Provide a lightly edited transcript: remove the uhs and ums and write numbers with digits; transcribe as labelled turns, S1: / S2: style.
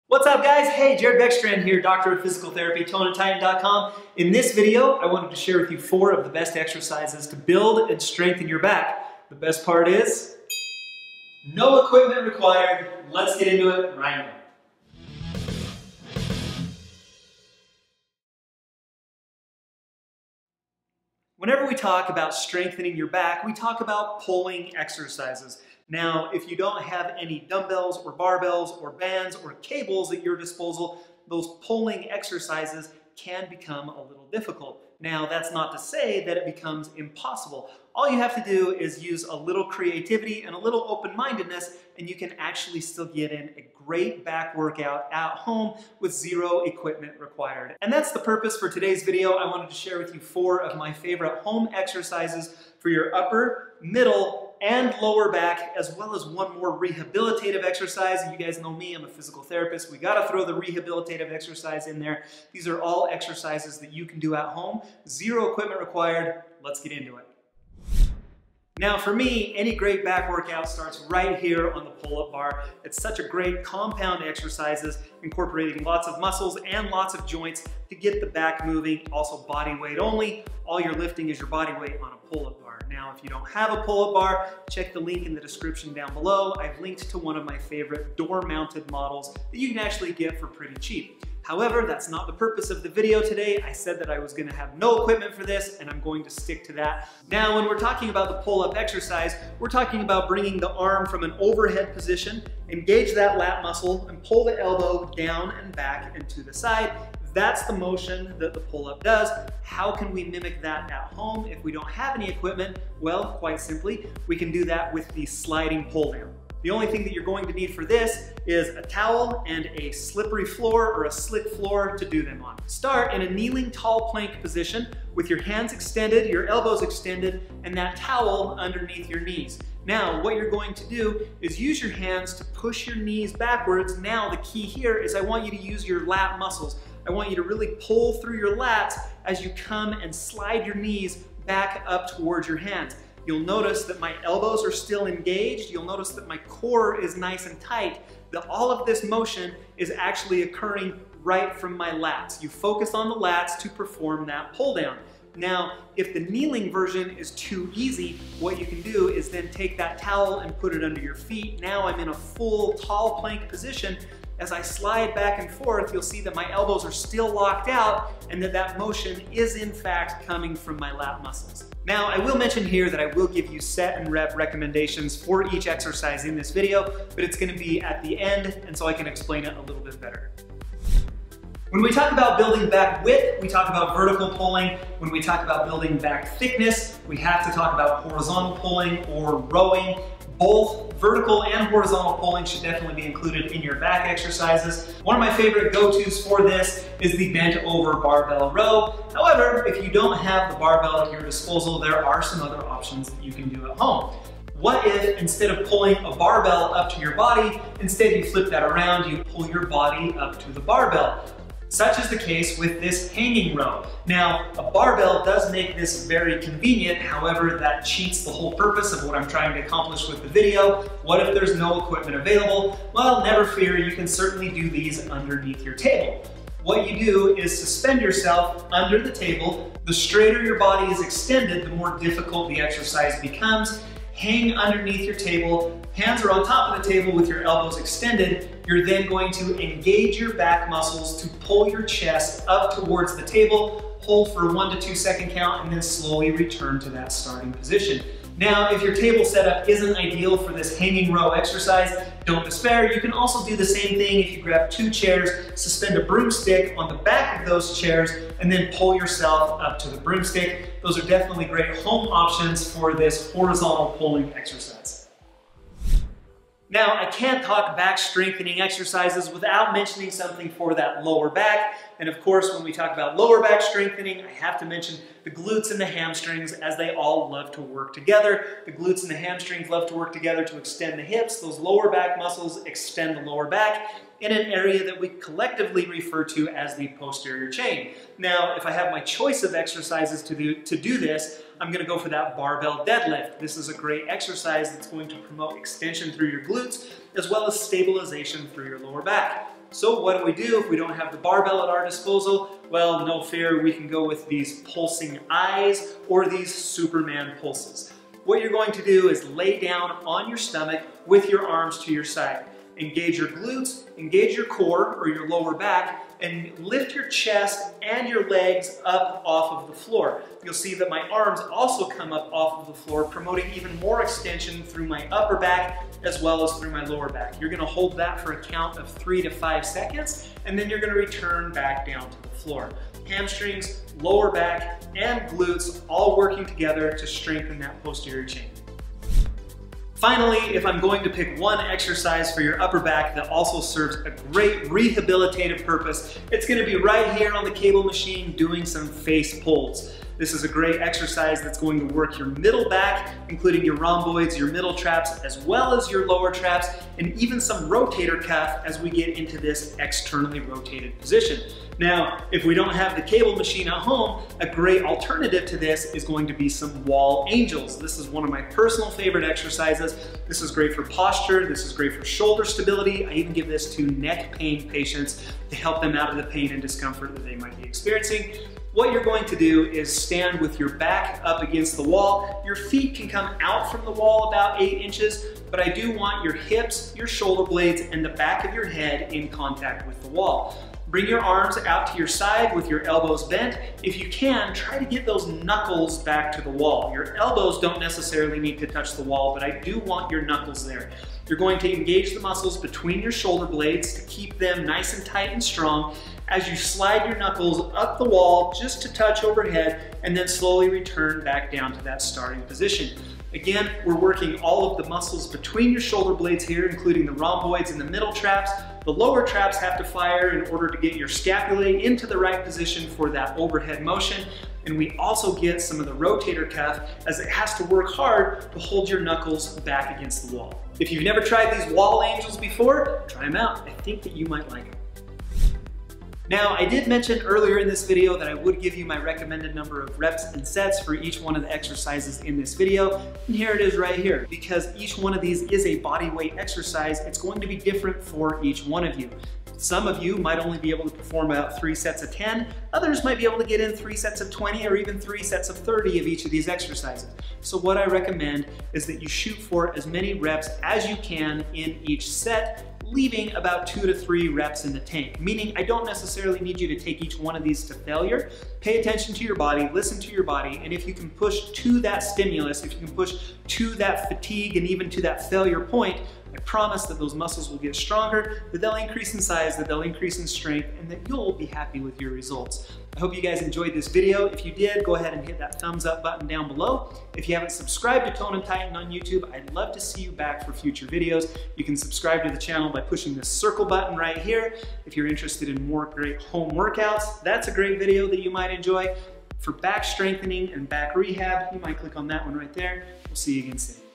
S1: What's up, guys? Hey, Jared Beckstrand here, Doctor of Physical Therapy, ToneAndTitan.com. In this video, I wanted to share with you 4 of the best exercises to build and strengthen your back. The best part is, no equipment required. Let's get into it right now. Whenever we talk about strengthening your back, we talk about pulling exercises. Now, if you don't have any dumbbells or barbells or bands or cables at your disposal, those pulling exercises can become a little difficult. Now, that's not to say that it becomes impossible. All you have to do is use a little creativity and a little open-mindedness, and you can actually still get in a great back workout at home with 0 equipment required. And that's the purpose for today's video. I wanted to share with you 4 of my favorite home exercises for your upper, middle, and lower back, as well as 1 more rehabilitative exercise. You guys know me, I'm a physical therapist. We gotta throw the rehabilitative exercise in there. These are all exercises that you can do at home. 0 equipment required. Let's get into it. Now for me, any great back workout starts right here on the pull-up bar. It's such a great compound exercises, incorporating lots of muscles and lots of joints to get the back moving. Also body weight only. All you're lifting is your body weight on a pull-up bar. Now if you don't have a pull-up bar, check the link in the description down below. I've linked to one of my favorite door-mounted models that you can actually get for pretty cheap. However, that's not the purpose of the video today. I said that I was gonna have no equipment for this, and I'm going to stick to that. Now, when we're talking about the pull-up exercise, we're talking about bringing the arm from an overhead position, engage that lat muscle, and pull the elbow down and back and to the side. That's the motion that the pull-up does. How can we mimic that at home if we don't have any equipment? Well, quite simply, we can do that with the sliding pull down. The only thing that you're going to need for this is a towel and a slippery floor or a slick floor to do them on. Start in a kneeling tall plank position with your hands extended, your elbows extended, and that towel underneath your knees. Now, what you're going to do is use your hands to push your knees backwards. Now, the key here is I want you to use your lat muscles. I want you to really pull through your lats as you come and slide your knees back up towards your hands. You'll notice that my elbows are still engaged. You'll notice that my core is nice and tight. All of this motion is actually occurring right from my lats. You focus on the lats to perform that pull down. Now, if the kneeling version is too easy, what you can do is then take that towel and put it under your feet. Now I'm in a full tall plank position. As I slide back and forth, you'll see that my elbows are still locked out and that motion is in fact coming from my lat muscles. Now, I will mention here that I will give you set and rep recommendations for each exercise in this video, but it's gonna be at the end, and so I can explain it a little bit better. When we talk about building back width, we talk about vertical pulling. When we talk about building back thickness, we have to talk about horizontal pulling or rowing. Both vertical and horizontal pulling should definitely be included in your back exercises. One of my favorite go-tos for this is the bent over barbell row. However, if you don't have the barbell at your disposal, there are some other options that you can do at home. What if instead of pulling a barbell up to your body, instead you flip that around, you pull your body up to the barbell? Such is the case with this hanging row. Now, a barbell does make this very convenient, however, that cheats the whole purpose of what I'm trying to accomplish with the video. What if there's no equipment available? Well, never fear, you can certainly do these underneath your table. What you do is suspend yourself under the table. The straighter your body is extended, the more difficult the exercise becomes. Hang underneath your table, hands are on top of the table with your elbows extended. You're then going to engage your back muscles to pull your chest up towards the table, hold for a 1 to 2 second count, and then slowly return to that starting position. Now, if your table setup isn't ideal for this hanging row exercise, don't despair. You can also do the same thing if you grab 2 chairs, suspend a broomstick on the back of those chairs, and then pull yourself up to the broomstick. Those are definitely great home options for this horizontal pulling exercise. Now, I can't talk back strengthening exercises without mentioning something for that lower back. And of course, when we talk about lower back strengthening, I have to mention the glutes and the hamstrings, as they all love to work together. The glutes and the hamstrings love to work together to extend the hips. Those lower back muscles extend the lower back in an area that we collectively refer to as the posterior chain. Now, if I have my choice of exercises to do this, I'm gonna go for that barbell deadlift. This is a great exercise that's going to promote extension through your glutes, as well as stabilization through your lower back. So what do if we don't have the barbell at our disposal? Well, no fear, we can go with these pulsing eyes or these Superman pulses. What you're going to do is lay down on your stomach with your arms to your side. Engage your glutes, engage your core or your lower back, and lift your chest and your legs up off of the floor. You'll see that my arms also come up off of the floor, promoting even more extension through my upper back as well as through my lower back. You're gonna hold that for a count of 3 to 5 seconds, and then you're gonna return back down to the floor. Hamstrings, lower back, and glutes all working together to strengthen that posterior chain. Finally, if I'm going to pick one exercise for your upper back that also serves a great rehabilitative purpose, it's going to be right here on the cable machine doing some face pulls. This is a great exercise that's going to work your middle back, including your rhomboids, your middle traps, as well as your lower traps, and even some rotator cuff as we get into this externally rotated position. Now, if we don't have the cable machine at home, a great alternative to this is going to be some wall angels. This is one of my personal favorite exercises. This is great for posture. This is great for shoulder stability. I even give this to neck pain patients to help them out of the pain and discomfort that they might be experiencing. What you're going to do is stand with your back up against the wall. Your feet can come out from the wall about 8 inches, but I do want your hips, your shoulder blades, and the back of your head in contact with the wall. Bring your arms out to your side with your elbows bent. If you can, try to get those knuckles back to the wall. Your elbows don't necessarily need to touch the wall, but I do want your knuckles there. You're going to engage the muscles between your shoulder blades to keep them nice and tight and strong as you slide your knuckles up the wall just to touch overhead and then slowly return back down to that starting position. Again, we're working all of the muscles between your shoulder blades here, including the rhomboids and the middle traps. The lower traps have to fire in order to get your scapulae into the right position for that overhead motion. And we also get some of the rotator cuff as it has to work hard to hold your knuckles back against the wall. If you've never tried these wall angels before, try them out. I think that you might like them. Now, I did mention earlier in this video that I would give you my recommended number of reps and sets for each one of the exercises in this video, and here it is right here. Because each one of these is a body weight exercise, it's going to be different for each one of you. Some of you might only be able to perform about 3 sets of 10, others might be able to get in 3 sets of 20 or even 3 sets of 30 of each of these exercises. So what I recommend is that you shoot for as many reps as you can in each set, leaving about 2 to 3 reps in the tank. Meaning I don't necessarily need you to take each one of these to failure. Pay attention to your body, listen to your body, and if you can push to that stimulus, if you can push to that fatigue and even to that failure point, I promise that those muscles will get stronger, that they'll increase in size, that they'll increase in strength, and that you'll be happy with your results. I hope you guys enjoyed this video. If you did, go ahead and hit that thumbs up button down below. If you haven't subscribed to Tone and Tighten on YouTube, I'd love to see you back for future videos. You can subscribe to the channel by pushing this circle button right here. If you're interested in more great home workouts, that's a great video that you might enjoy. For back strengthening and back rehab, you might click on that one right there. We'll see you again soon.